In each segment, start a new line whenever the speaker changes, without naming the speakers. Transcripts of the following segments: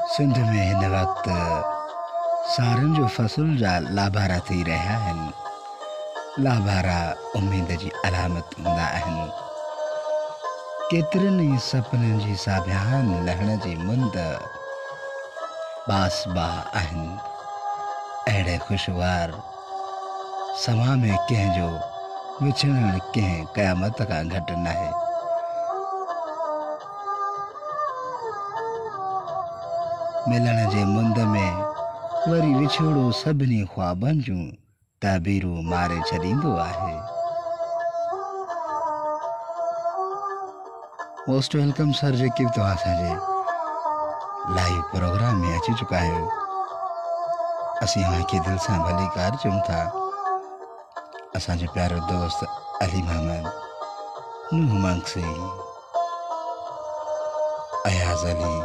सिंध में हिन वक़्तु सारनि जो फ़सुल जा लाभारा थी रहिया आहिनि। लाभारा उम्मीद जी अलामत हूंदा आहिनि। केतिरनि ई सपननि जी साबियान लहण जी मुंद बासबाह आहिनि। अहिड़े खुशवार समा में कंहिंजो विछड़णु कंहिं क़यामत खां घटि नाहे। मिलण जे मुंद में वरी विछोड़ो सभिनी ख्वाबनि जूं ताबीरूं मारे छॾींदो आहे। मोस्ट वेलकम सर, जेके बि तव्हां असांजे लाइव प्रोग्राम में अची चुका आहियो। असीं तव्हांखे दिलि सां भली कार चऊं था। असांजो प्यारो दोस्त अली मोहम्मद, नूह मंगसी, अयाज़ अली,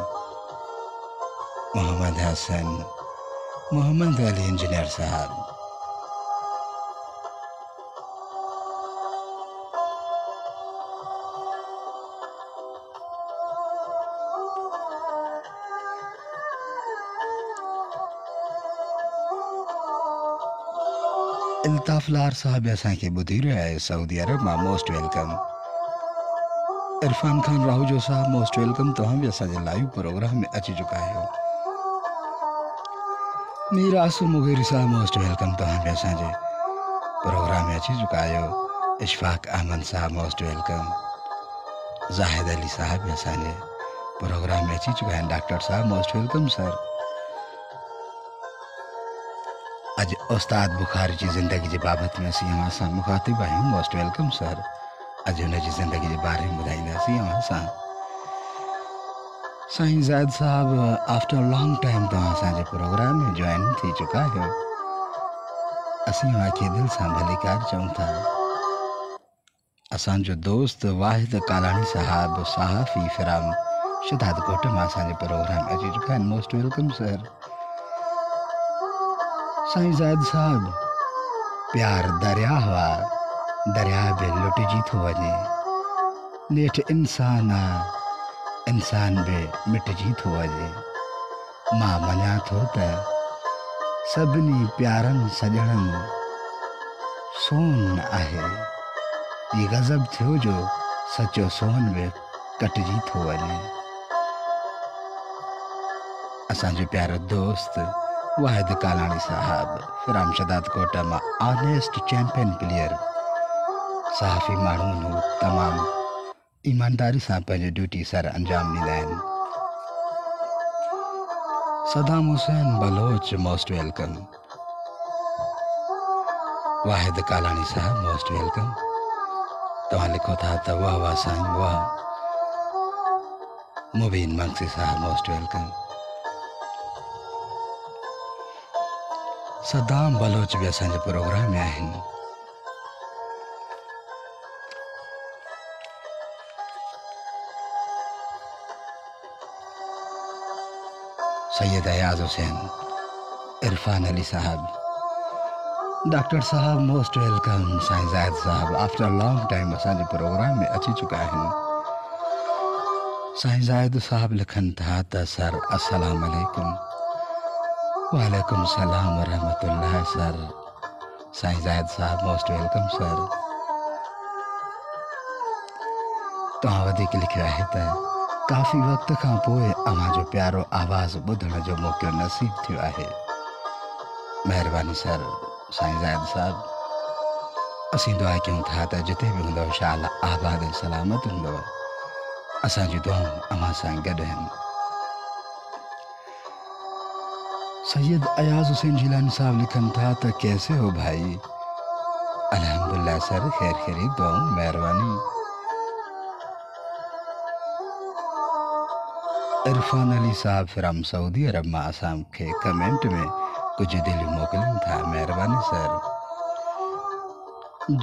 मोहम्मद हसन, मोहम्मद अली इंजीनियर साहब, इल्ताफ़ लार साहब असांखे ॿुधी रहिया आहे सऊदी अरब मां। Most welcome. Irfan Khan Rahujo sahab, most welcome. तव्हां बि असांजे लाइव प्रोग्राम में अची चुका आहियो। मीर आसिम मुग़ीरी साहब, मोस्ट वेलकम। तव्हां बि असांजे प्रोग्राम में अची चुका आहियो। इशफाक अहमद साहब, मोस्ट वेलकम। ज़ाहिद अली साहब भी असांजे प्रोग्राम में अची चुका आहिनि। डॉक्टर साहब, मोस्ट वेलकम सर। अॼु उस्ताद बुखारी जी ज़िंदगी जे बाबति में असीं सां मुखातिब आहियूं। Most welcome sir. अॼु हुनजी ज़िंदगी जे बारे में ॿुधाईंदासीं अवां सां। साईं ज़ैद साहब, आफ्टर लॉन्ग टाइम तव्हां असांजे प्रोग्राम में जॉइन थी चुका आहियो। असीं तव्हांखे दिलि सां भली कार चऊं था। असांजो दोस्त वाहिद कालाणी साहब, सहाफ़ी फिराम शिदात कोट मां असांजे प्रोग्राम में अची चुका आहिनि। Most welcome sir. Sain Zaid sahab, प्यार दरिया हुआ, दरिया बि लुटिजी थो वञे। नेठि इंसान आहे, इंसान बि मिटिजी थो वञे। मां मञा थो त सभिनी प्यारनि सॼणनि सोन आहे। ये गज़ब थियो जो सचो सोन बि कटिजी थो वञे। असांजो प्यारो दोस्त वाहिद कालाणी साहब, फिराम शदात कोट मां ऑनेस्ट चैंपियन प्लेयर, सहाफ़ी माण्हू हू तमामु ईमानदारी सां पंहिंजी ड्यूटी सर अंजाम ॾींदा आहिनि। Saddam Hussain Baloch, most welcome. Wahid Kalani sahab, most welcome. तव्हां लिखो था त वाह वाह साईं वाह। मुबीन मंगसी साहब, मोस्ट वेलकम। सदाम बलोच भी असांजे प्रोग्राम में आहिनि। सैयद अयाज हुसैन, इरफान अली साहब, डॉक्टर साहब, मोस्ट वेलकम। साईं ज़ैद साहब आफ्टर लॉन्ग टाइम असांजे प्रोग्राम में अची चुका आहिनि। साईं ज़ैद साहब लिखनि था त सर अस्सलाम वालेकुम। वालेकुम सलाम वरहमतुल्लाह सर। साईं ज़ैद साहब, मोस्ट वेलकम सर। तव्हां वधीक लिखियो आहे त काफ़ी वक़्त खां पोइ अव्हांजो प्यारो आवाज़ ॿुधण जो मौक़ो नसीब थियो आहे। महिरबानी सर। साईं ज़ैद साहब, असीं दुआ कयूं था त जिते बि हूंदव इंशाअल्लाह आबाद ऐं सलामत हूंदव। असांजी दुआऊं अव्हां सां गॾु आहिनि। सैयद अयाज हुसैन जिलानी साहब लिखन था तो कैसे हो भाई? अल्हम्दुलिल्लाह सर, खैर खैरियत, दुआऊं, मेहरबानी। इरफान अली साहब फ्राम सऊदी अरब मां असांखे कमेंट में कुछ दिलियूं मोकिलियूं था, मेहरबानी सर।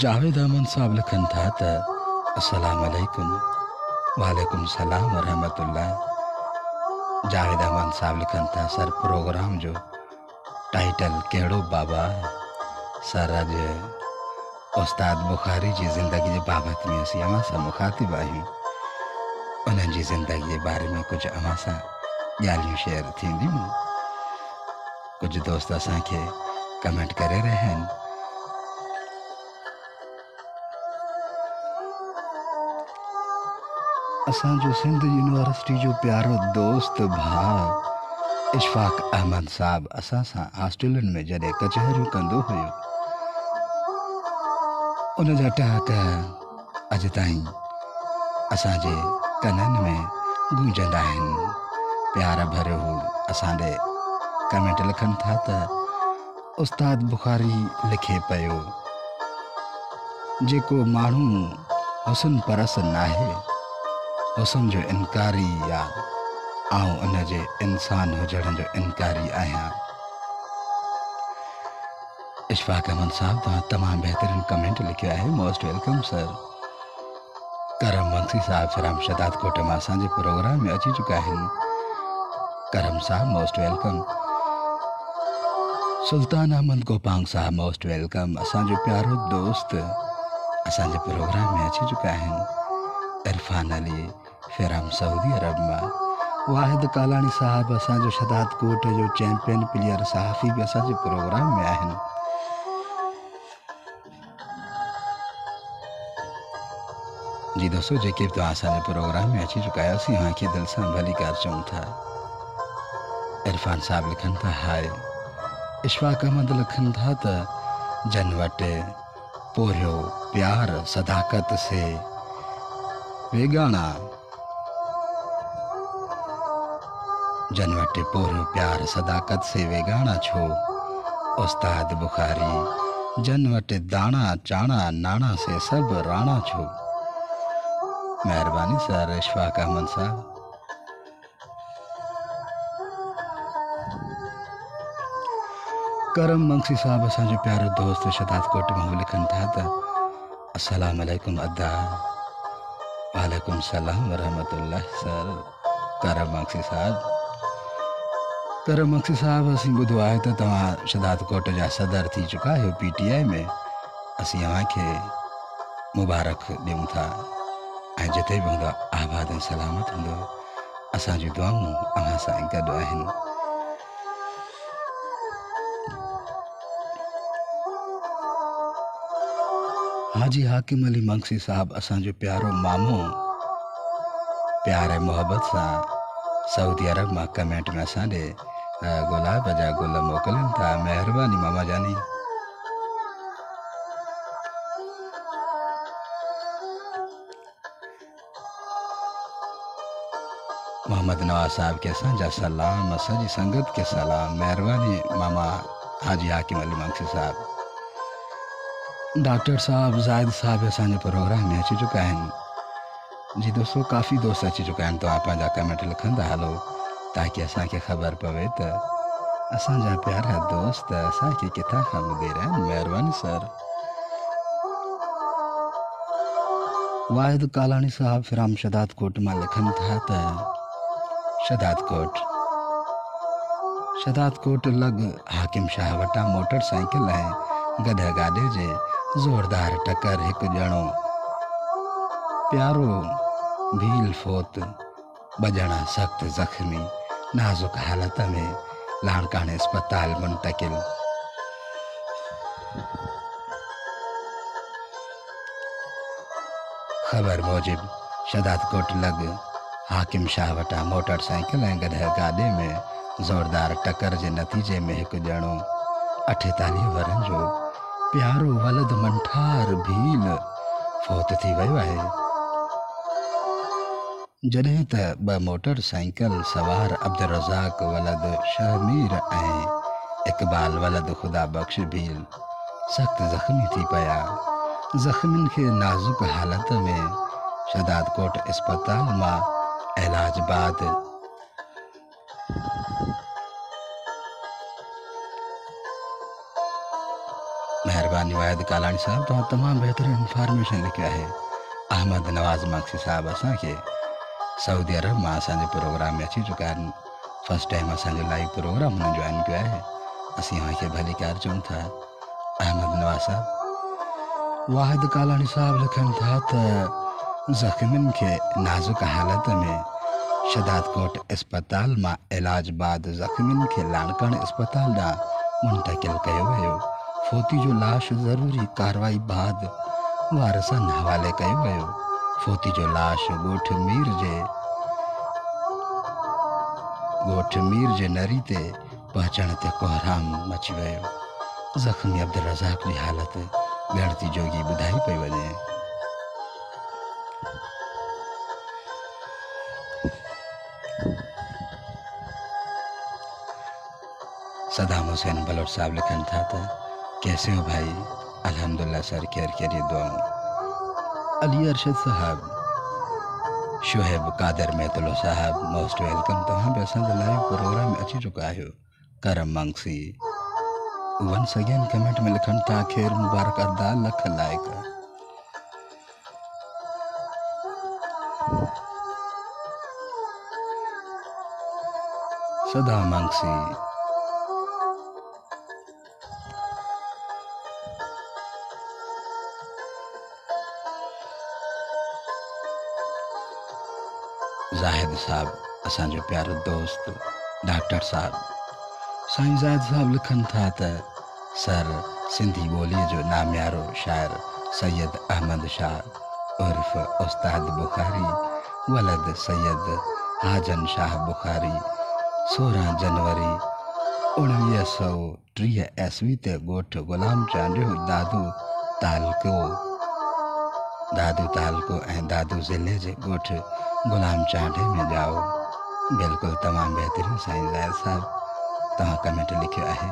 जावेद अहमद साहब लिखन था त अस्सलाम वालेकुम। वालेकुम सलाम वरहमतुल्लाह। जावेद अहमद साहब लिखन था सर प्रोग्राम जो टाइटल कहिड़ो बाबा? सर अॼु उस्ताद बुखारी जी ज़िंदगी जे बाबति में असीं अव्हां सां मुखातिब आहियूं। उन्हनि जी ज़िंदगी जे बारे में कुझु अव्हां सां ॻाल्हियूं शेयर थींदियूं। कुझु दोस्त असांखे कमेंट करे रहिया आहिनि। असांजो सिंध यूनिवर्सिटी जो प्यारो दोस्त भाउ इशफाक अहमद साहब असां सां हॉस्टलनि में जॾहिं कचहरियूं कंदो हुयो, उन जा टहक अॼु ताईं असांजे कननि में गूंजंदा आहिनि। प्यार भरियो असां ॾे कमेंट लिखनि था त उस्ताद बुखारी लिखे पियो, जेको माण्हू हुसन परस नाहे, हुसन जो इनकारी या आऊं उन जे इंसान हुजण जो इनकारी आहियां। इशफाक अहमद साहब तव्हां तमामु बहितरीन कमेंट लिखियो आहे। Most welcome sir. करम मंसी साहब फिराम शदाद कोट मां असांजे प्रोग्राम में अची चुका आहिनि। करम साहब मोस्ट वेलकम। सुल्तान अहमद गोपांग साहब मोस्ट वेलकम। असांजो प्यारो दोस्त असांजे प्रोग्राम में अची चुका आहिनि। इरफान अली फिराम सऊदी अरब मां। वाहिद कालानी साहब असांजो शदाद कोट जो चैंपियन प्लेयर सहाफ़ी भी असांजे प्रोग्राम में आहिनि। जी दोस्तों, जेके बि तव्हां असांजे प्रोग्राम में अची चुका आहियो, असीं खे दिलि सां भली कार चऊं था। इरफान साहब लिखनि था हाय। इशफाक अहमद लिखनि था त जन वटि पोरियो प्यार सदाकत से वेगाना, जन वटि पोरियो प्यार सदाकत से वेगाना छो। उस्ताद बुखारी जन वटि दाना चाणा नाना से सब राणा छो। मेहरबानी सर इशफाक अहमद साहब। करम मंसी साहब असांजो प्यारो दोस्त शदाद कोट में लिखनि था त अस्सलाम वालेकुम अदा। वालेकुम सलाम वरहमतुल्लाह सर। करम मंसी साहब, करम मंसी साहब असीं ॿुधो आहे त तव्हां शदाद कोट जा सदर थी चुका आहियो PTI में। असीं खे मुबारक ॾियूं था ऐं जिते बि हूंदो आबाद ऐं सलामत हूंदो। असांजूं दुआऊं अव्हां सां गॾु आहिनि। हाजी हाकिम अली मंगसी साहब असांजो प्यारो मामो प्यार ऐं मोहब्बत सां सऊदी अरब मां कमेंट में असां ॾे गुलाब जा गुल मोकिलनि था। महिरबानी मामा जानी। मोहम्मद नवाज साहब के असांजा सलाम, असांजी संगत के सलाम। महिरबानी मामा हाजी हाकिम अली मंगसी साहब। डॉक्टर साहब जाहिद साहब असांजे प्रोग्राम में अची चुका आहिनि। जी दोस्तों, काफ़ी दोस्त अची चुका आहिनि। तव्हां पंहिंजा कमेंट लिखंदा हलो ताकि असांखे ख़बर पवे त असांजा प्यारा दोस्त असांखे किथां खां ॿुधी रहिया आहिनि। महिरबानी सर। वाहिद कालानी साहब फिराम शदाद कोट मां लिखनि था त शदाद कोट लॻ हाकिम शाह वटां मोटरसाइकिल ऐं गॾ गाॾे जे ज़ोरदार टकर हिकु ॼणो प्यारो भील फोत, ॿ ॼणा सख़्त ज़ख़्मी, नाज़ुक हालत में लाणकाने अस्पताल मुंतकिल। ख़बर मूजिब शदाद कोट लॻ हाकिम शाह वटां मोटरसाइकिल ऐं गॾ गाॾे में ज़ोरदार टकर जे नतीजे में हिकु ॼणो 48 वरनि जो प्यारो वलद मंठार भील फोत थी वियो आहे, जॾहिं त 2 मोटरसाइकिल सवार अब्दुल रज़ाक वलद शहमीर ऐं इक़बाल वलद खुदा बख्श भील सख़्त ज़ख़्मी थी पिया। ज़ख़्मियुनि खे नाज़ुक हालत में शदाद कोट अस्पताल मां इलाज बाद मेहरबानी वाहिद कालानी साहब, तव्हां तमामु बहितरीन इंफॉर्मेशन लिखियो आहे। अहमद नवाज़ मंगसी साहब असांखे सऊदी अरब मां असांजे प्रोग्राम में अची चुका आहिनि। फर्स्ट टाइम असांजो लाइव प्रोग्राम हुननि जॉइन कयो आहे। असीं हुनखे भली कार चऊं था। अहमद नवाज़ साहब। वाहिद कालानी साहब लिखनि था त ज़ख़्मियुनि खे नाज़ुक हालत में शदादकोट अस्पताल में इलाज बाद ज़ख़्मियुनि खे लाणकाणे अस्पताल ॾांहुं मुंतकिल कयो वियो। फोती जो लाश ज़रूरी कार्रवाई बाद वारसनि हवाले कयो वियो। फोती जो लाश ॻोठ मीर जे नरी ते पहुचण ते कोहराम मची वियो। ज़ख़्मी अब्दुल रज़ाक जी हालत ॻणती जोगी ॿुधाई पई वञे। सदाम हुसैन बलोच साहब लिखन था कैसे हो भाई? अल्हम्दुलिल्लाह सर, खैर खैरियत दुआऊं। अली अरशद साहब, शुहेब कादर मेहतुल्ला साहब, मोस्ट वेलकम। तव्हां बि असांजे लाइव प्रोग्राम में अची चुका आहियो। करम मंगसी वंस अगेन कमेंट में लिखन था खैर मुबारक अदा लख लाइक। सदा मंगसी जाहिद साहब, असांजो प्यारो दोस्त डॉक्टर साहब। साईं ज़ाहिद साहब लिखन था सर सिंधी ॿोलीअ जो नाम्यारो शाइर सैयद अहमद शाह उर्फ उस्ताद बुखारी वलद सैयद हाजन शाह बुखारी 16 जनवरी 1930 ईस्वी ते ॻोठ गुलाम चांडियो दादू तालको ऐं दादू ज़िले जे ॻोठ गुलाम चांडे में जाओ। बिल्कुल तमाम बेहतरीन साईं ज़ाहिद साहब, तव्हां कमेंट लिखियो आहे।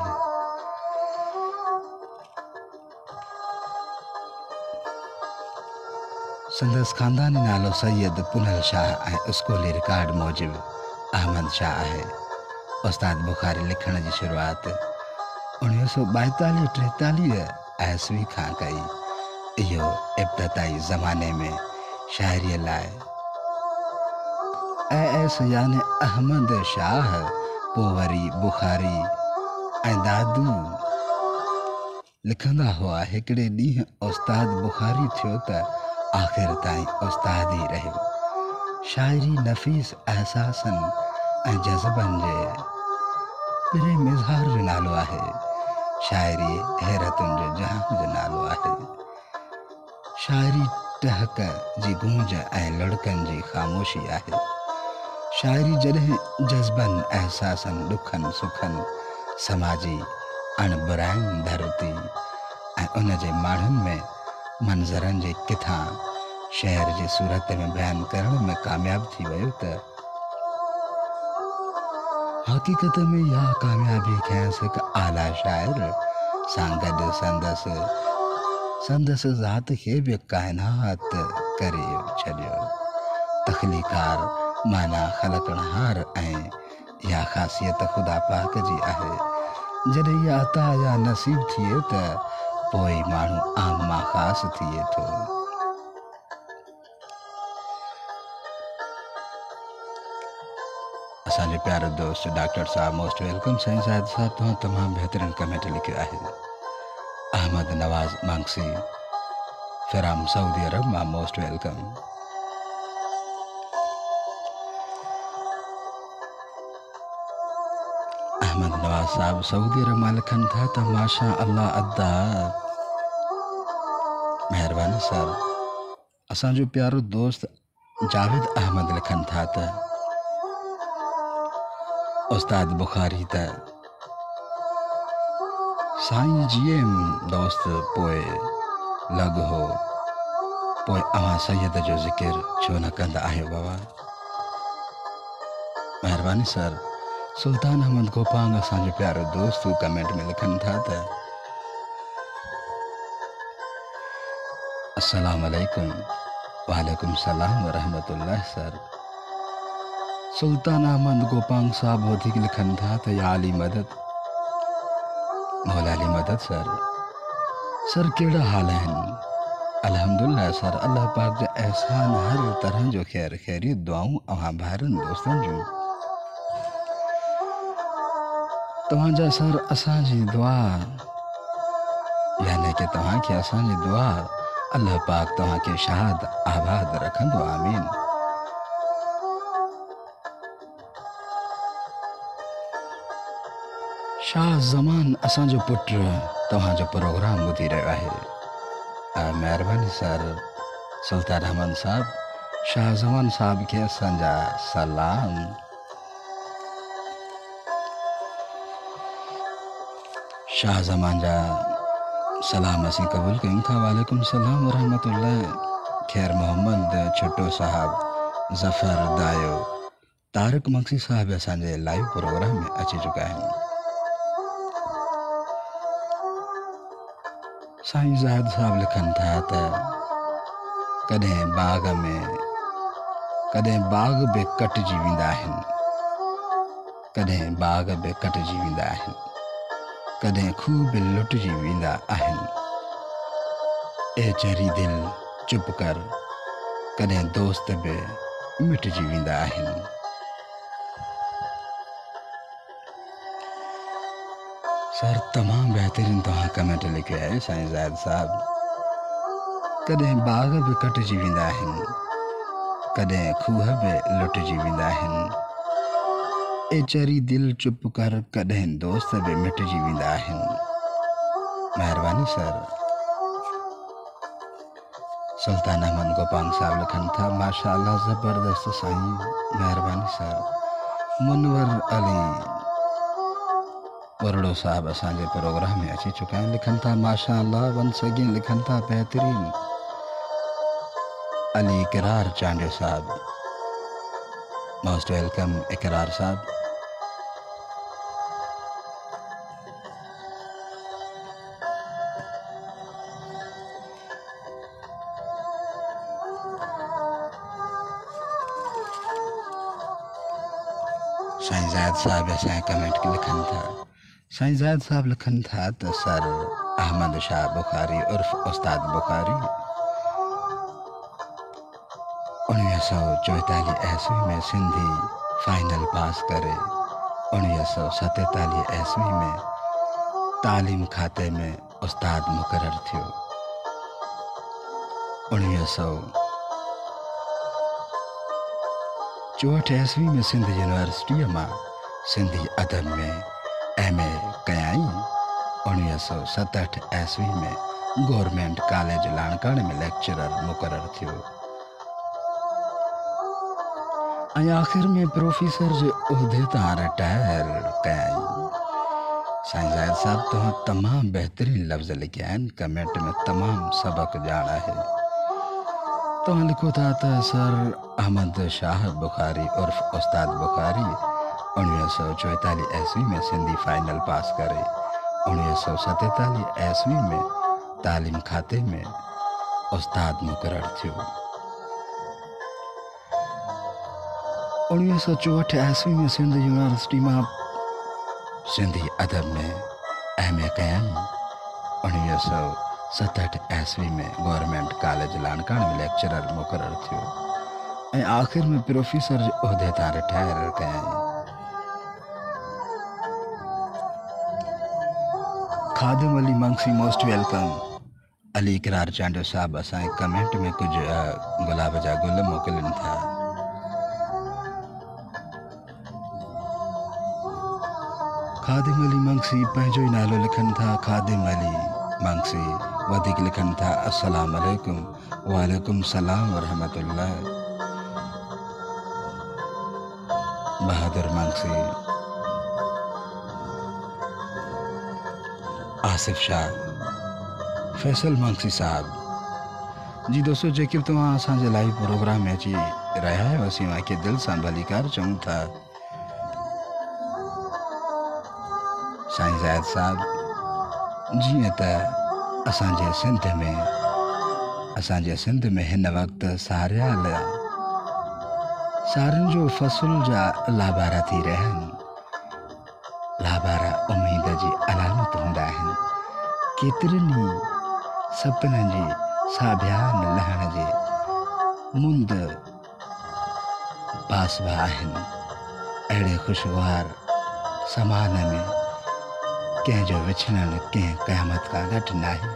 संदसि ख़ानदानी नालो सैयद पुनल शाह ऐं स्कूली रिकॉर्ड मूजिब अहमद शाह आहे। उस्ताद बुखारी लिखण जी शुरुआत 1942-43 ईस्वी खां कई। इहो इब्तदाई ज़माने में शाइरीअ लाइ एस यानी अहमद शाह, पोइ वरी बुखारी ऐं दादू लिखंदा हुआ। हिकिड़े ॾींहुं उस्ताद बुखारी थियो त आख़िर ताईं उस्ताद ई रहियो। शाइरी नफ़ीस एहसासनि ऐं जज़्बनि जे प्रेम इज़हार जो नालो आहे। शाइरी हैरतुनि जो जहान जो नालो आहे। शाइरी टहक जी गूंज ऐं लड़कनि जी ख़ामोशी आहे। शाइरी जॾहिं जज़्बनि एहसासनि ॾुखनि सुखनि समाजी अणबुराइनि धरती ऐं उन जे माण्हुनि में मंज़रनि जे किथां शहर जी सूरत में बयानु करण में कामयाब थी वियो त हक़ीक़त में इहा कामयाबी खेसि हिकु आला शाइर सां गॾु संदसि ज़ात खे बि काइनात करे छॾियो। तख़लीकार माना ख़लकणहार ऐं इहा ख़ासियत ख़ुदा पाक जी आहे। जॾहिं इहा अता या नसीब थिए त पोइ माण्हू आम मां ख़ासि थिए थो। असांजे प्यारे दोस्त डॉक्टर साहब, मोस्ट वेलकम। साईं ज़ाहिद साहब, तव्हां तमामु बहितरीन कमेंट लिखियो आहे। अहमद नवाज़ मंगसी फ्राम सऊदी अरब मां, मोस्ट वेलकम। अहमद नवाज़ साहब सऊदी अरब मां लिखन था त माशा अल्लाह अदा, महिरबानी सर। असांजो प्यारो दोस्त जावेद अहमद लिखन था त उस्ताद बुखारी त साईं जीएम दोस्त पोइ लॻ हो, पोइ अवां सैयद जो ज़िक्र छो न कंदा आहियो बाबा? महिरबानी सर। सुल्तान अहमद गोपांग असांजो प्यारो दोस्त कमेंट में लिखन था त अस्सलाम वालेकुम। वालेकुम सलाम व रहमतुल्लाह सर। सुल्तान अहमद गोपांग साहब वधीक लिखन था त या अली मदद, मौला अली मदद सर। सर कहिड़ा हाल आहिनि? अल्हम्दुलिल्लाह सर, अल्लाह पाक जा एहसान, हर तरह जो खैर खैरियत दुआऊं अवां भाइरनि दोस्तनि जूं। तव्हांजा सर असांजी दुआ, यानी कि तव्हांखे असांजी दुआ, अल्लाह पाक तव्हांखे शाद आबाद रखंदो। आमीन। शाह ज़मान असांजो पुटु तव्हांजो प्रोग्राम ॿुधी रहियो आहे। महिरबानी सर। सुल्तान अहमद साहब, शाह ज़मान साहब खे असांजा सलाम। शाह ज़मान जा सलाम असीं क़बूल कयूं था। वालेकुम सलाम वरहमतुल्लाह। खैर मोहम्मद छोटो साहब, ज़फ़र दायो, तारिक मक्सी साहब असांजे लाइव प्रोग्राम में अची चुका आहिनि। साईं ज़ाहिद साहब लिखनि था त कॾहिं बाग़ बि कटिजी वेंदा आहिनि, कॾहिं बाग़ बि कटिजी वेंदा आहिनि, कॾहिं खूह बि लुटिजी वेंदा आहिनि। ए चरी दिल चुप कर, कॾहिं दोस्त बि मिटिजी वेंदा आहिनि। सर तमामु बहितरीन तव्हां कमेंट लिखियो आहे साईं ज़ाहिद साहब। कॾहिं बाग़ बि कटिजी वेंदा आहिनि, कॾहिं खूह बि लुटिजी वेंदा आहिनि। ए चरी दिल चुप कर, कॾहिं दोस्त बि मिटिजी वेंदा आहिनि। महिरबानी सर। सुल्तान अहमद गोपांग साहब लिखनि था माशाअल्लाह ज़बरदस्त साईं, महिरबानी सर। मुनवर अली वरड़ो साहब असांजे प्रोग्राम में अची चुका आहिनि। लिखनि था माशाअल्लाह। वंस अगेन लिखनि था बहितरीन। अली इकरार चांडियो साहब, मोस्ट वेलकम इकरार साहब। साईं ज़ाहिद साहब असांजे कमेंट लिखनि था। साईं ज़ाहिद साहब लिखनि था त सर अहमद शाह बुखारी उर्फ उस्ताद बुखारी 1944 ईस्वी में सिंधी फाइनल पास करे 1947 ईस्वी में तालीम खाते में उस्ताद मुक़रर थियो। 1964 ईस्वी में सिंध यूनिवर्सिटी मां सिंधी अदब में MA कयाई। 1967 ईस्वी में गवर्नमेंट कॉलेज लाणकाणे में लेक्चरर मुक़रर थियो ऐं आख़िर में प्रोफेसर जे उहिदे तां रिटायर कयाई। साईं ज़ाहिद साहब तव्हां तमामु बहितरीन लफ़्ज़ लिखिया आहिनि। कमेंट में तमामु सबक ॼाण आहे। तव्हां लिखो था त सर अहमद शाह बुखारी उर्फ उस्ताद बुखारी 1944 ईस्वी में सिंधी फाइनल पास करे 1947 ईस्वी में तालीम खाते में उस्ताद मुक़रर थियो। 1964 ईस्वी में सिंध यूनिवर्सिटी मां सिंधी अदब में MA कयाई। 1967 ईस्वी में गवर्नमेंट कॉलेज लाणकाणे में लेक्चरर मुक़रर थियो ऐं आख़िर में प्रोफेसर जे उहिदे तां रिटायर कयाई। खादिम अली मंगसी मोस्ट वेलकम। अली इकरार चांडियो साहब असांजे कमेंट में कुझु गुलाब जा गुल मोकिलनि था। खादिम अली मंगसी पंहिंजो ई नालो लिखनि था। खादिम अली मंगसी वधीक लिखनि था अस्सलाम वालेकुम। वालेकुम सलाम वरहमतुल्लाह। बहादुर मंगसी, आसिफ शाह, फैसल मंगसी साहब जी। दोस्तों जेके तव्हां असांजे लाइव प्रोग्राम में अची रहिया आहियो असीं उनखे दिलि सां भलीकार चऊं था। साईं ज़ाहिद साहब जीअं त असांजे सिंध में हिन वक़्तु सारियुनि जो फ़सुल जा लाबारा थी रहिया आहिनि। लाबारा उम्मीद जी अलामत हूंदा आहिनि। केतिरनि ई सपननि जी साबियान लहण जे मुंद बासबा आहिनि। अहिड़े ख़ुशगवार समान में कंहिंजो विछड़णु कंहिं क़यामत खां घटि नाहे।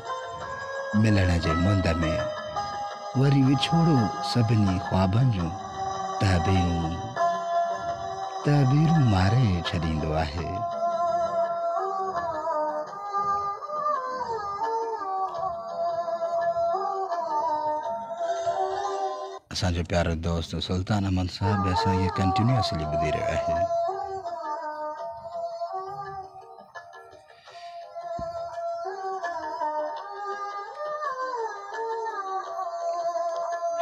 मिलण जे मुंद में वरी विछोड़ो सभिनी ख्वाबनि जूं तहबीरूं मारे छॾींदो आहे। असो प्यारो दोस्त सुल्तान अहमद साहब असा ये कंटिन्यूअसली ॿुधी रहियो आहे।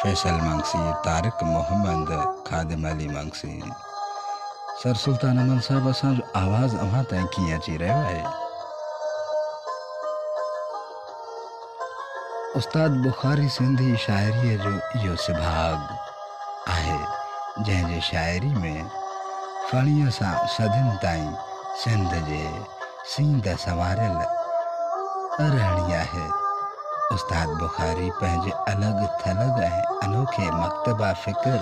फैसल मंगसी, तारिक मोहम्मद, खादिम अली मंगसी। सर सुल्तान अहमद साहब असो आवाज़ अवां ताईं कीअं अची रहियो आहे? उस्ताद बुखारी सिंधी शाइरी जो इहो सिभाग आहे जंहिंजे शाइरी में फणीअ सां सदियुनि ताईं सिंध जे सींद संवारियल रहणी आहे। उस्ताद बुखारी पंहिंजे अलॻि थलॻ ऐं अनोखे मकतबा फ़िक्र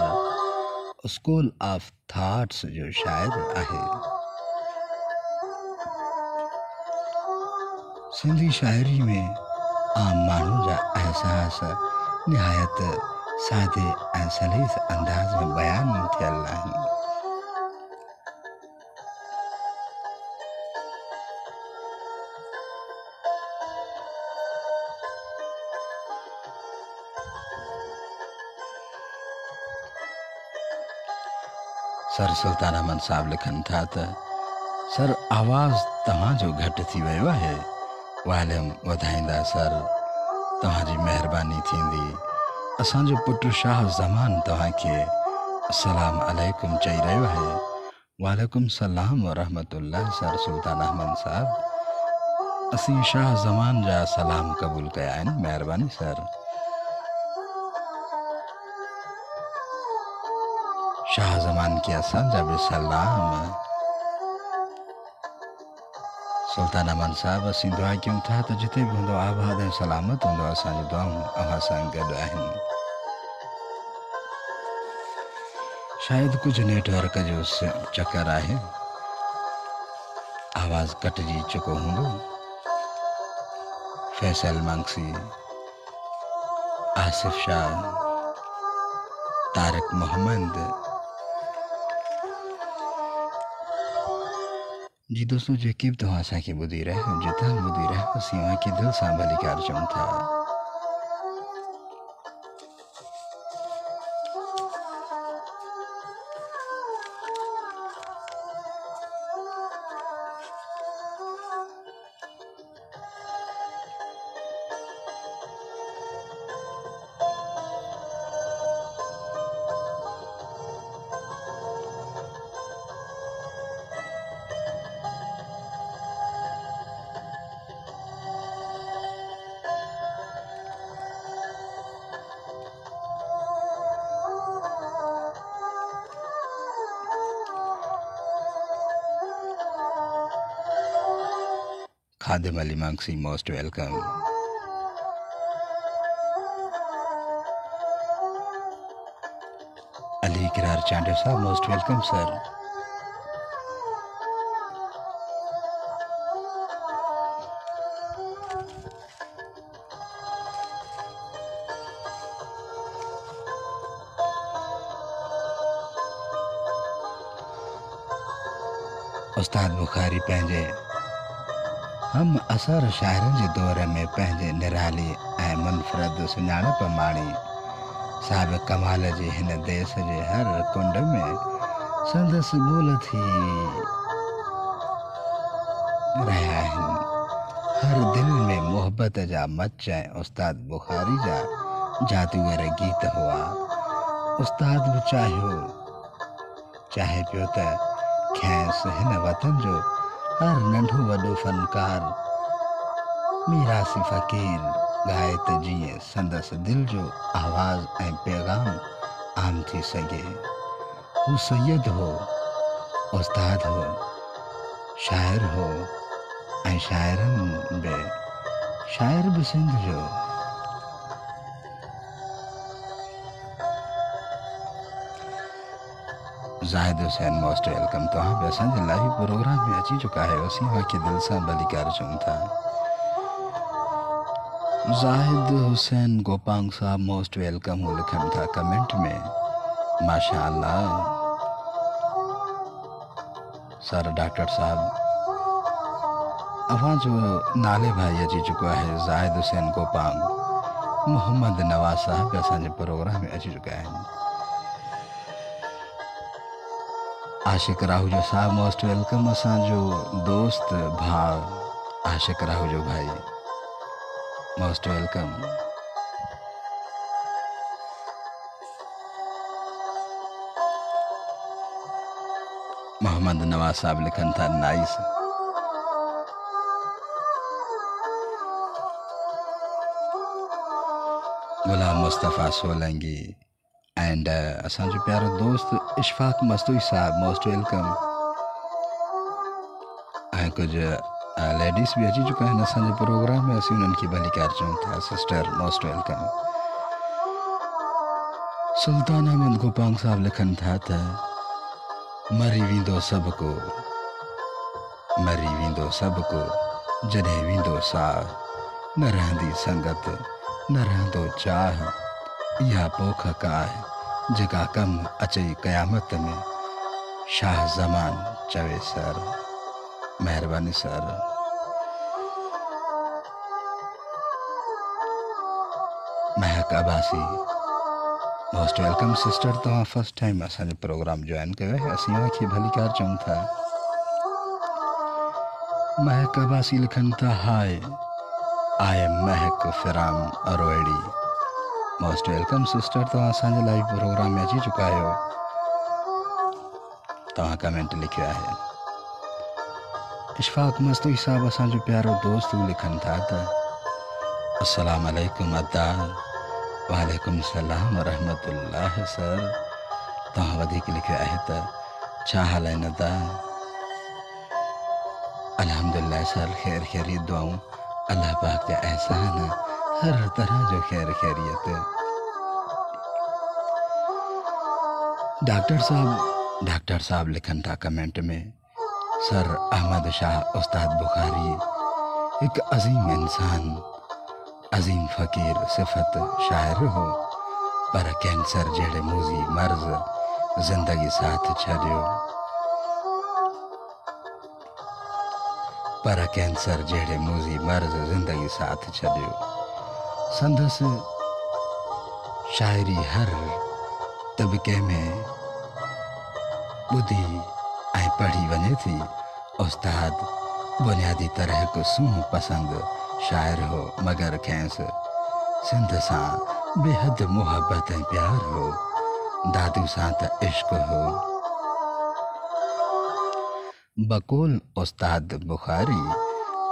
स्कूल ऑफ थॉट्स जो शाइर आहे। सिंधी शाइरी में आम माण्हुनि जा एहसास निहायत सादे ऐं सलीस अंदाज़ में बयान थियल आहिनि। सर सुल्तान अहमद साहब लिखनि था त सर आवाज़ तव्हांजो घटि थी वियो आहे, वॉल्यूम वधाईंदा सर, तव्हांजी महिरबानी थींदी। असांजो पुटु शाह ज़मान तव्हांखे अस्सलाम अलैकुम चई रहियो आहे। वालेकुम सलाम व रहमतुल्लाह सर सुल्तान अहमद साहब, असीं शाह ज़मान जा सलाम क़बूल कया आहिनि, महिरबानी सर। शाह ज़मान के असांजा भी सलाम। सुल्तान अहमद साहब असीं दुआ कयूं था तो जिते भी हूंदो आबाद ऐं सलामत हूंदो, असांजी दुआऊं अव्हां सां गॾु आहिनि। शायद कुछ नेटवर्क जो चक्कर आहे, आवाज़ कटिजी चुको हूंदो। फैसल मंगसी, आसिफ शाह, तारिक मोहम्मद जी दोस्तों, जेके भी तव्हां असांखे ॿुधी रहिया जितां ॿुधी रहिया असीं तव्हांखे दिलि सां भलीकार चऊं था। खादिम अली मंगसी, मोस्ट वेलकम। अली इकरार चांडे साहब, मोस्ट वेलकम सर। उस्ताद बुखारी पंहिंजे हम असर शाइरनि जे दौर में पंहिंजे निराली ऐं मुनफरद सुञाणप माणी साहिब कमाल जे हिन देश जे हर कुंड में संदसि ॿोल थी रहिया आहिनि। हर दिल में मोहब्बत जा मच ऐं उस्ताद बुखारी जा जादूगर गीत हुआ। उस्ताद बि चाहे पियो त खेसि हिन वतन जो हर नंढो वॾो फनकार मीरासी फ़कीर ॻाए त जीअं संदसि दिल जो आवाज़ ऐं पैगाम आम थी सघे। हू सैयद हो, उस्ताद हो, शाइर हो ऐं शाइर बि सिंध जो। Zahid Hussain, most welcome. तव्हां बि असांजे लाइव प्रोग्राम में अची चुका है, असीं तव्हांखे दिलि सां भलीकार चऊं था। ज़ाहिद हुसैन गोपांग साहब, मोस्ट वेलकम। हू लिखनि था कमेंट में माशा अल्लाह। सर डॉक्टर साहब अवां जो नाले भाई अची चुको है। ज़ाहिद हुसैन गोपांग, मोहम्मद नवाज़ साहब असांजे प्रोग्राम में अची चुका आहिनि। आशिक राहुजो साहब मोस्ट वेलकम। असांजो दोस्त भाउ आशिक राहुजो भाई मोस्ट वेलकम। मोहम्मद नवाज साहब लिखन था nice. Ghulam Mustafa Solangi and असांजो प्यारो दोस्त इशफाक मस्तूई साहब मोस्ट वेलकम। ऐं कुछ लेडीज़ भी अची चुका आहिनि असांजे प्रोग्राम में, असीं उन्हनि खे भली कार चऊं था। Sister most welcome. Sultan Ahmed Gopang sahab लिखन था त मरी वेंदो सभ को, मरी वेंदो सभ को, जॾहिं वेंदो साह, न रहंदी संगत न रहंदो चाह, इहा पोख काह जेका कम अचे क़यामत में, शाह ज़मान चवे सर। महिरबानी सर। महक अब्बासी मोस्ट वेलकम सिस्टर। तव्हां फर्स्ट टाइम असांजो प्रोग्राम ज्वाइन कयो आहे, असीं उनखे भली कार चऊं था। महक अब्बासी लिखनि था हाय आई एम महक फिराम अरोड़ी। Most welcome sister. तव्हां असांजे लाइव प्रोग्राम में अची चुका आहियो। तव्हां कमेंट लिखियो आहे। इशफाक मस्तूई साहब असांजो प्यारो दोस्त लिखनि था त अस्सलाम वालेकुम अदा। वालेकुम सलाम रहमतुल्लाह सर। तव्हां वधीक लिखियो आहे त छा हाल आहिनि अदा? अल्हम्दुलिल्लाह सर, ख़ैर ख़ैरियत दुआऊं, अल्लाह पाक जा एहसान, हर तरह जो खैर खैरियत। डॉक्टर साहब लिखन था कमेंट में सर अहमद शाह उस्ताद बुखारी एक अजीम इंसान, अजीम फ़कीर, सिफत शायर हो, पर कैंसर जहिड़े मूज़ी मर्ज़ ज़िंदगी साथ छॾियो। पर कैंसर जहिड़े मूज़ी मर्ज़ ज़िंदगी साथ छॾियो। संदसि शायरी हर तबके में ॿुधी ऐं पढ़ी वञे थी। उस्ताद बुनियादी तरह को सूह पसंद शायर हो, मगर खेसि सिंध सां बेहद मोहब्बत ऐं प्यार हो। दादू सां त इश्क हो। बकोल उस्ताद बुखारी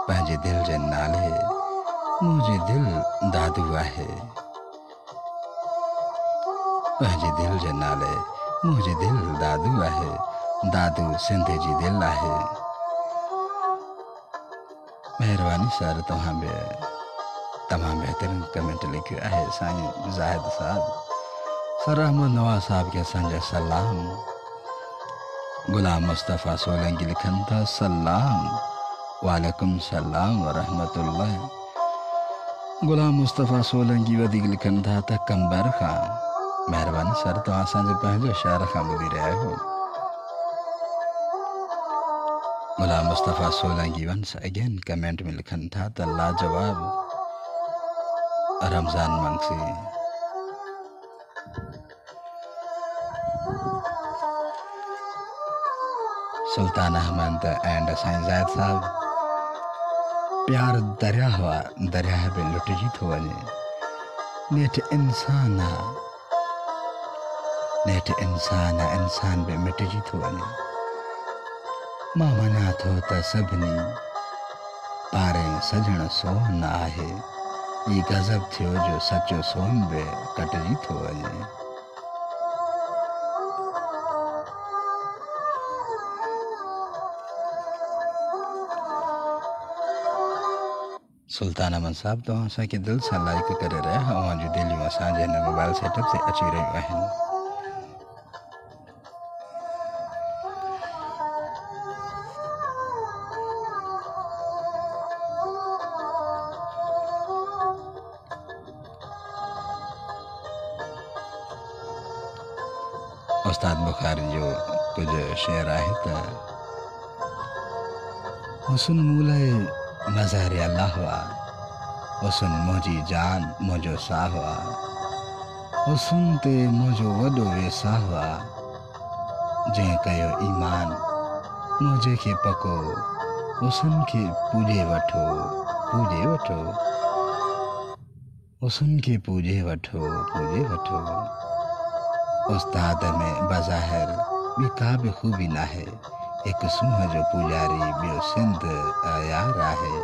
पंहिंजे दिल जे नाले मुझे दिल दादू आहे। पंहिंजे दिल जे नाले मुझे दिल दादू आहे। दादू सिंध जी दिल आहे। महिरबानी सर, तव्हां बि तमामु बहितरीन कमेंट लिखियो आहे। साईं ज़ाहिद साहब सर अहमद नवाज़ साहब के असांजा सलाम। गुलाम मुस्तफ़ा सोलंगी लिखनि था सलाम। वालेकुम सलाम व रहमतुल्लाह। गुलाम मुस्तफ़ा सोलंगी वधीक लिखनि था त कंबर खां। महिरबानी सर, तव्हां असांजे पंहिंजे शहर खां ॿुधी रहिया आहियो। Ghulam Mustafa Solangi once again comment में लिखनि था त लाजवाब। रमज़ान मंगसी सुल्तान अहमद एंड साईं ज़ाहिद साहब प्यार दरिया हुआ, दरिया पे लुटिजी थो वञे। नेठि इंसान आहे, नेठि इंसान आहे, इंसान बि मिटिजी थो वञे। मां मञा थो त सभिनी पारे सजण सोन आहे। ई गज़ब थियो जो सचो सोन बि कटिजी थो वञे। सुल्तान अहमद साहब तव्हां असांखे दिलि सां लाइक करे रहिया आहियो। अवां जूं दिलियूं असांजे हिन मोबाइल सेटअप ते अची रहियूं आहिनि। उस्ताद बुखारी जो कुछ शेर आहे त हुस्न मूले मज़हर अल्लाह हुआ, हुस्न मुंहिंजी जान मुंहिंजो साह हुआ। हुस्न ते मुंहिंजो वॾो वेसाह हुआ। जंहिं कयो ईमान मुझे के पको हुसन के पूजे वठो हुसन के पूजे वठो उस्ताद में बज़ाहिर भी का बि खूबी ना है एक सूंह जो पुजारी बियो सिंध यार आहे।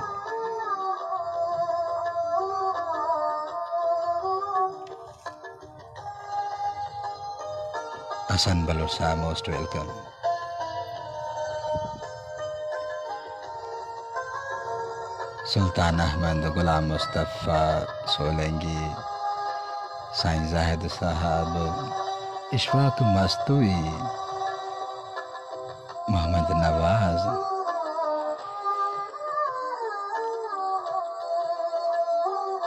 हसन बलोच साहब मोस्ट वेलकम। सुल्तान अहमद गुलाम मुस्तफ़ा सोलंगी, साईं जाहिद साहब, इशफाक मस्तूई, मोहम्मद नवाज,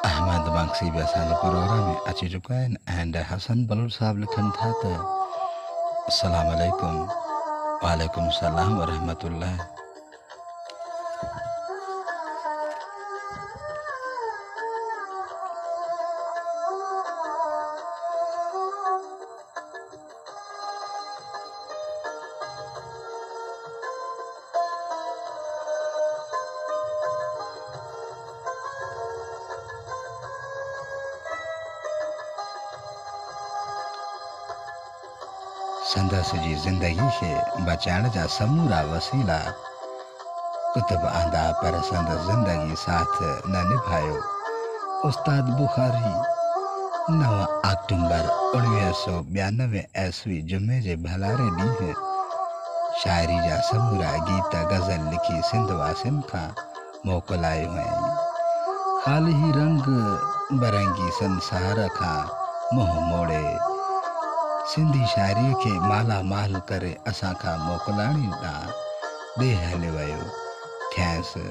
अहमद बंक्सी भी असांजे प्रोग्राम में अची चुका है। एंड हसन बलोच साहब लिखन था त अस्सलाम वालेकुम, वालेकुम सलाम व रहमतुल्लाह। संदसि जी ज़िंदगी खे बचाइण जा समूरा वसीला कुतुब आंदा पर संदसि ज़िंदगी साथ न निभायो। उस्ताद बुखारी 9 अक्टूबर 1992 ईस्वी जुमे जे भलारे ॾींहुं शाइरी जा समूरा गीत गज़ल लिखी सिंध वासिन खां मोकिलायो हुअईं। ख़ाली ही रंग बरंगी संसार खां मुंहुं मोड़े सिंधी शाइरी के माला माल करे असां खां मोकिलाणी ॾांहुं ॾे हली वियो थियसि।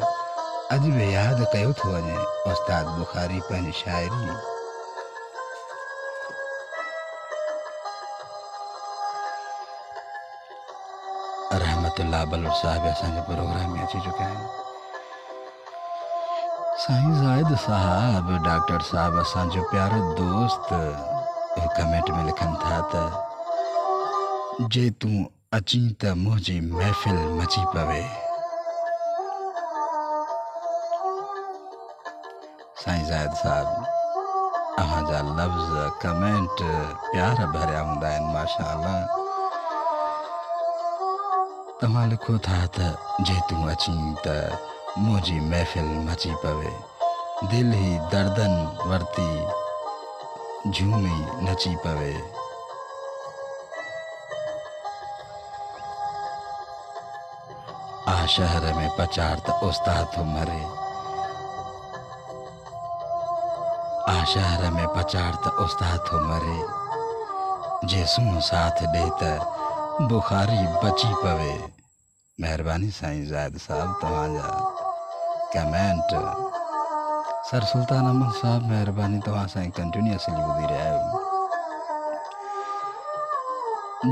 अॼु बि यादि कयो थो वञे उस्ताद बुखारी पंहिंजी शाइरी। रहमतुल्लाह बलोच साहब असांजे प्रोग्राम में अची चुका आहिनि। साईं जाहिद साहब डॉक्टर साहब असांजो प्यारो दोस्त कमेंट में लिखन था त जे तू अची त मुझी महफिल मची पवे। साईं जाहिद साहब अहांजा लफ्ज़ कमेंट प्यार भरिया हूंदा आहिनि माशाअल्लाह। तव्हां लिखो था त जे तू अची त मुझी महफिल मची पवे, दिल ही दर्दन वरती झूमी नची पवे। आ शहर में पचार त उस्ताद थो मरे, आ शहर में पचार त उस्ताद थो मरे, जे सूंह साथ ॾे त बुखारी बची पवे। महिरबानी साईं जाहिद साहब तव्हांजा कमेंट। सर सुल्तान अहमद साहब मेहरबानी तव्हां सां कंटिन्यूअसली ॿुधी रहिया आहियो।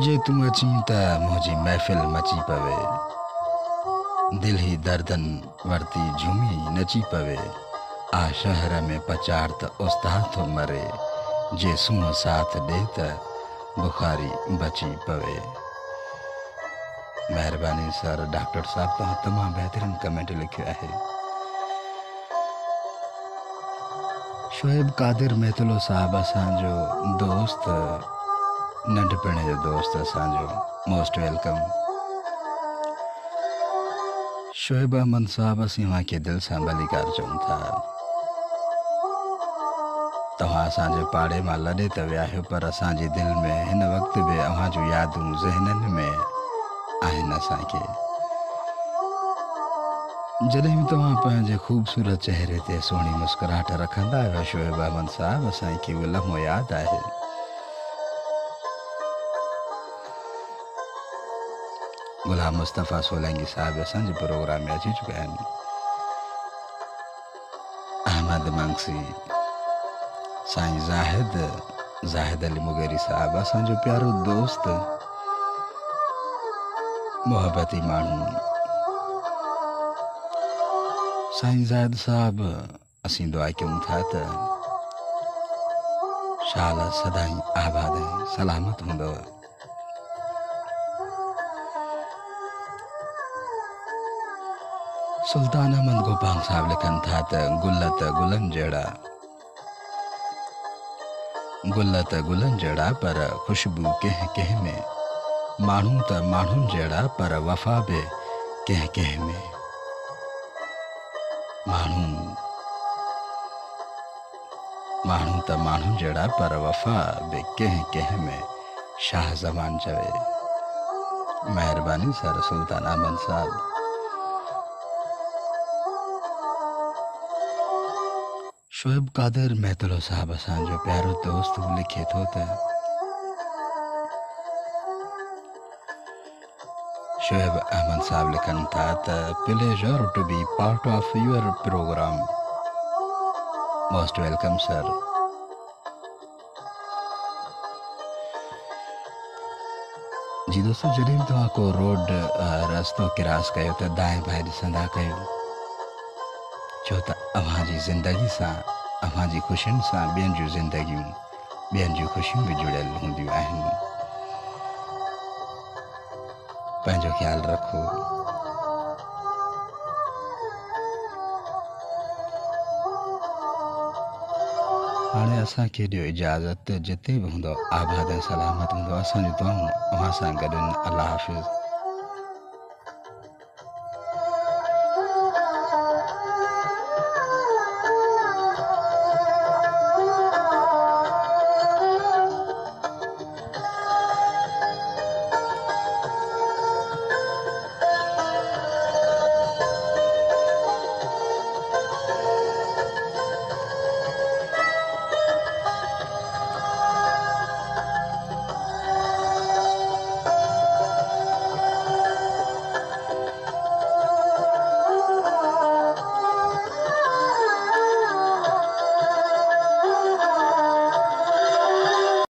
जे तू अची त मुंहिंजी महफ़िल मची पवे, दिल ही दर्दन वरती झूमी नची पवे। आ शहर में पचार त उस्ताद थो मरे, जे सूंह साथ ॾे त बुखारी बची पवे। महिरबानी सर डॉक्टर साहब तव्हां तमामु बहितरीन कमेंट लिखियो आहे। शोएब कादिर मेतलो साहब असांजो दोस्त, नंढपण जो दोस्त असांजो, मोस्ट वेलकम। शोएब अहमद साहब असीं वहांखे दिल सां भलीकार चऊं था। तव्हां असांजे पाड़े मां लॾे त विया आहियो, पर असांजी दिलि में हिन वक़्तु बि अव्हां जूं यादूं ज़हननि में आहिनि असांखे। जॾहिं बि तव्हां पंहिंजे ख़ूबसूरत चेहरे ते सुहिणी मुस्कुराहट रखंदा आहियो शोएब अहमद साहब, असांखे उहो लम्हो यादि आहे। गुलाम मुस्तफ़ा सोलंगी साहब असांजे प्रोग्राम में अची चुका आहिनि। अहमद मंगसी, साईं जाहिद अली मुगेरी साहब असांजो प्यारो दोस्त, मोहब्बती माण्हू। साईं जाहिद साहब असीं दुआ कयूं था त शाला सदाई आबाद ऐं सलामत हूंदव। सुल्तान अहमद गोपाल साहब लिखन था त गुल्लत गुलन जड़ा पर खुशबू कह कह में माण्हू त माण्हुनि जड़ा पर वफ़ा बि कह कह में माण्हू त माण्हुनि जड़ा पर वफ़ा बि कह कह में शाह ज़मान चवे। मेहरबानी सर सुल्तान अहमद साहब। शोएब कादिर महतलो साहब असांजो प्यारो दोस्त लिखे थो त शोएब अहमद साहब लिखन था त pleasure to be part of your programme, most welcome sir. जी दोस्तों, जॾहिं बि तव्हां को रोड रस्तो क्रॉस कयो त दाएं बाएं ॾिसंदा कयो, छो त अव्हां जी ज़िंदगी सां, अव्हां जी ख़ुशियुनि सां ॿियनि जूं ज़िंदगियूं, ॿियनि जूं ख़ुशियूं बि जुड़ियल हूंदियूं आहिनि। पंहिंजो ख्यालु रखो। हाणे असांखे ॾियो इजाज़त। जिते बि हूंदो आबाद ऐं सलामत हूंदो। असांजूं दुआऊं अव्हां सां गॾु आहिनि। अल्लाह हाफ़िज़।